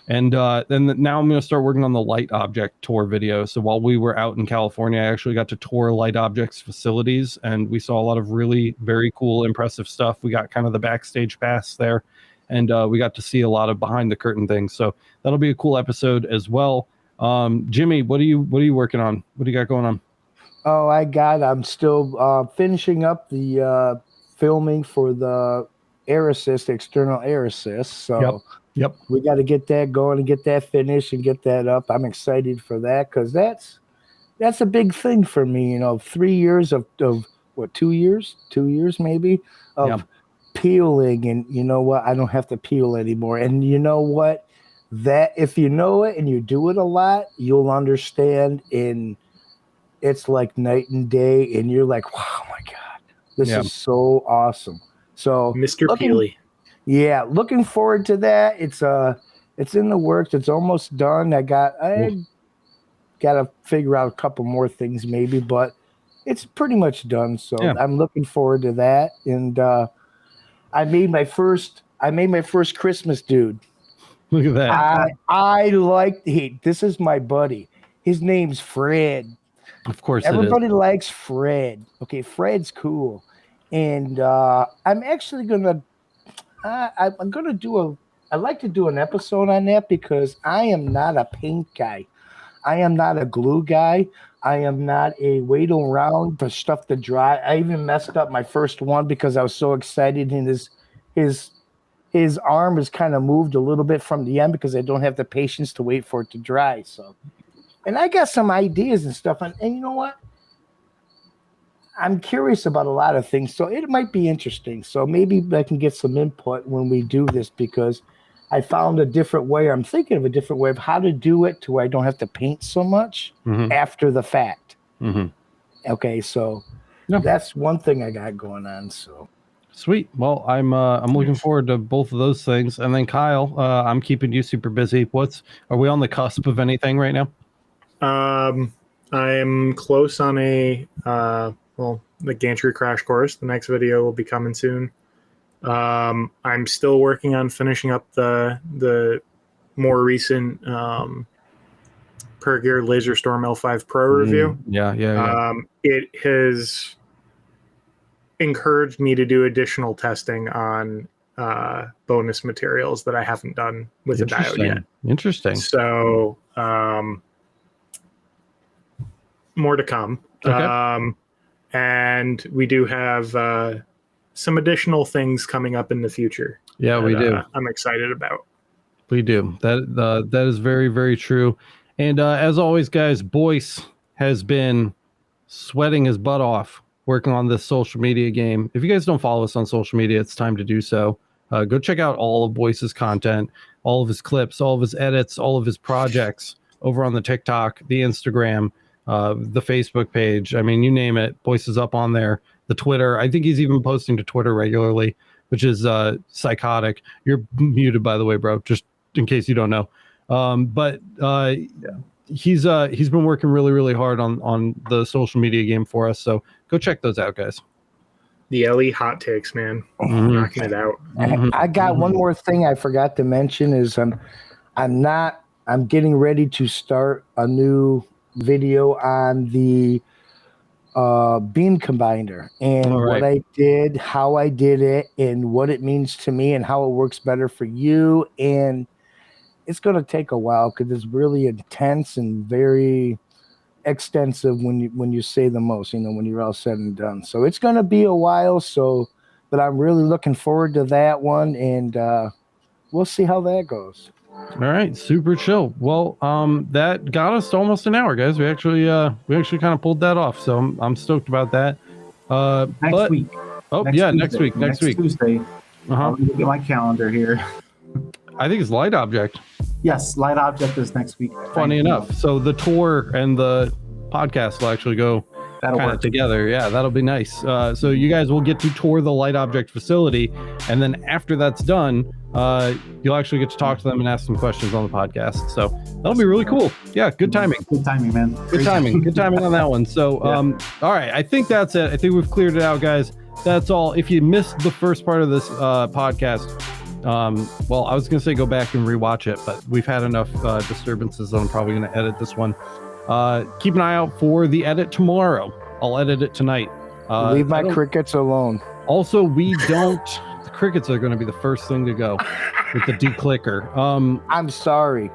And then now I'm going to start working on the light object tour video. So while we were out in California, I actually got to tour light objects facilities, and we saw a lot of really very cool, impressive stuff. We got kind of the backstage pass there, and we got to see a lot of behind the curtain things. So that'll be a cool episode as well. Jimmy, what are you working on? What do you got going on? Oh, I'm still finishing up the filming for the air assist, external air assist. So yep. We got to get that going and get that finished and get that up. I'm excited for that because that's a big thing for me. 3 years of what, 2 years? 2 years maybe of peeling, and you know what? I don't have to peel anymore. And you know what? That if you know it and you do it a lot, you'll understand. And it's like night and day, and you're like, wow, my God, this is so awesome. So Mr. Peely. Yeah, looking forward to that. It's in the works. It's almost done. I got to figure out a couple more things maybe, but it's pretty much done. So I'm looking forward to that. And I made my first Christmas dude. Look at that. I like this is my buddy. His name's Fred. Of course, everybody likes Fred. Okay, Fred's cool, and I'm actually gonna. I'm gonna do I like to do an episode on that because I am not a paint guy. I am not a glue guy. I am not a wait around for stuff to dry. I even messed up my first one because I was so excited, and his arm is kind of moved a little bit from the end because I don't have the patience to wait for it to dry. So. And I got some ideas and stuff. And you know what? I'm curious about a lot of things. So it might be interesting. So maybe I can get some input when we do this because I found a different way. I'm thinking of a different way of how to do it to where I don't have to paint so much after the fact. Mm-hmm. Okay, so that's one thing I got going on. So sweet. Well, I'm looking forward to both of those things. And then Kyle, I'm keeping you super busy. Are we on the cusp of anything right now? I'm close on a the gantry crash course. The next video will be coming soon. I'm still working on finishing up the more recent Per Gear Laser Storm L5 Pro review. Yeah. It has encouraged me to do additional testing on bonus materials that I haven't done with the diode yet. Interesting. So more to come. Okay. And we do have some additional things coming up in the future. Yeah, we do. I'm excited about. We do. That is very, very true. And as always, guys, Boyce has been sweating his butt off working on this social media game. If you guys don't follow us on social media, it's time to do so. Go check out all of Boyce's content, all of his clips, all of his edits, all of his projects over on the TikTok, the Instagram, the Facebook page. I mean, you name it. Boyce is up on there. The Twitter. I think he's even posting to Twitter regularly, which is psychotic. You're muted, by the way, bro, just in case you don't know. He's been working really, really hard on the social media game for us. So go check those out, guys. The LE hot takes, man. Knocking it out. I got one more thing I forgot to mention is I'm getting ready to start a new video on the beam combiner and what I did, how I did it, and what it means to me and how it works better for you. And it's going to take a while because it's really intense and very extensive when you say the most, when you're all said and done. So it's going to be a while. But I'm really looking forward to that one, and we'll see how that goes. All right, super chill. Well, that got us to almost an hour, guys. We actually kind of pulled that off, so I'm stoked about that. Next week. Oh, next week. Next week. Tuesday. I'll look at my calendar here. I think it's Light Object. Yes, Light Object is next week. Funny enough. So the tour and the podcast will actually go kind of together. Yeah, that'll be nice. So you guys will get to tour the Light Object facility, and then after that's done, you'll actually get to talk to them and ask some questions on the podcast. So that'll be really cool. Yeah, good timing. Good timing, man. Good timing. Good timing on that one. So, all right. I think that's it. I think we've cleared it out, guys. That's all. If you missed the first part of this podcast, well, I was going to say go back and rewatch it, but we've had enough disturbances that I'm probably going to edit this one. Keep an eye out for the edit tomorrow. I'll edit it tonight. Leave my crickets alone. Also, the crickets are going to be the first thing to go with the declicker. I'm sorry.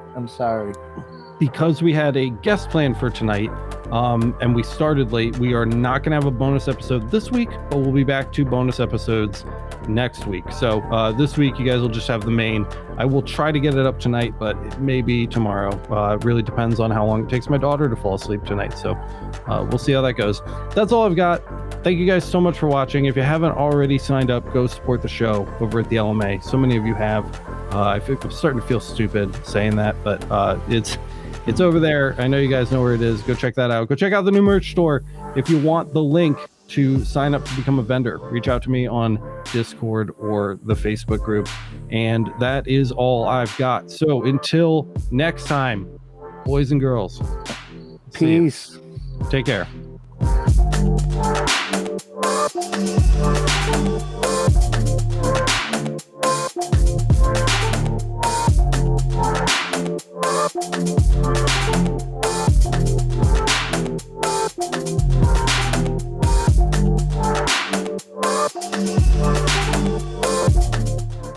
Because we had a guest plan for tonight, and we started late, we are not going to have a bonus episode this week, but we'll be back to bonus episodes next week. So this week, you guys will just have the main. I will try to get it up tonight, but it may be tomorrow. It really depends on how long it takes my daughter to fall asleep tonight. So we'll see how that goes. That's all I've got. Thank you guys so much for watching. If you haven't already signed up, go support the show over at the LMA. So many of you have. I'm starting to feel stupid saying that, but it's over there. I know you guys know where it is. Go check that out. Go check out the new merch store. If you want the link to sign up to become a vendor, reach out to me on Discord or the Facebook group. And that is all I've got. So until next time, boys and girls, peace. Take care.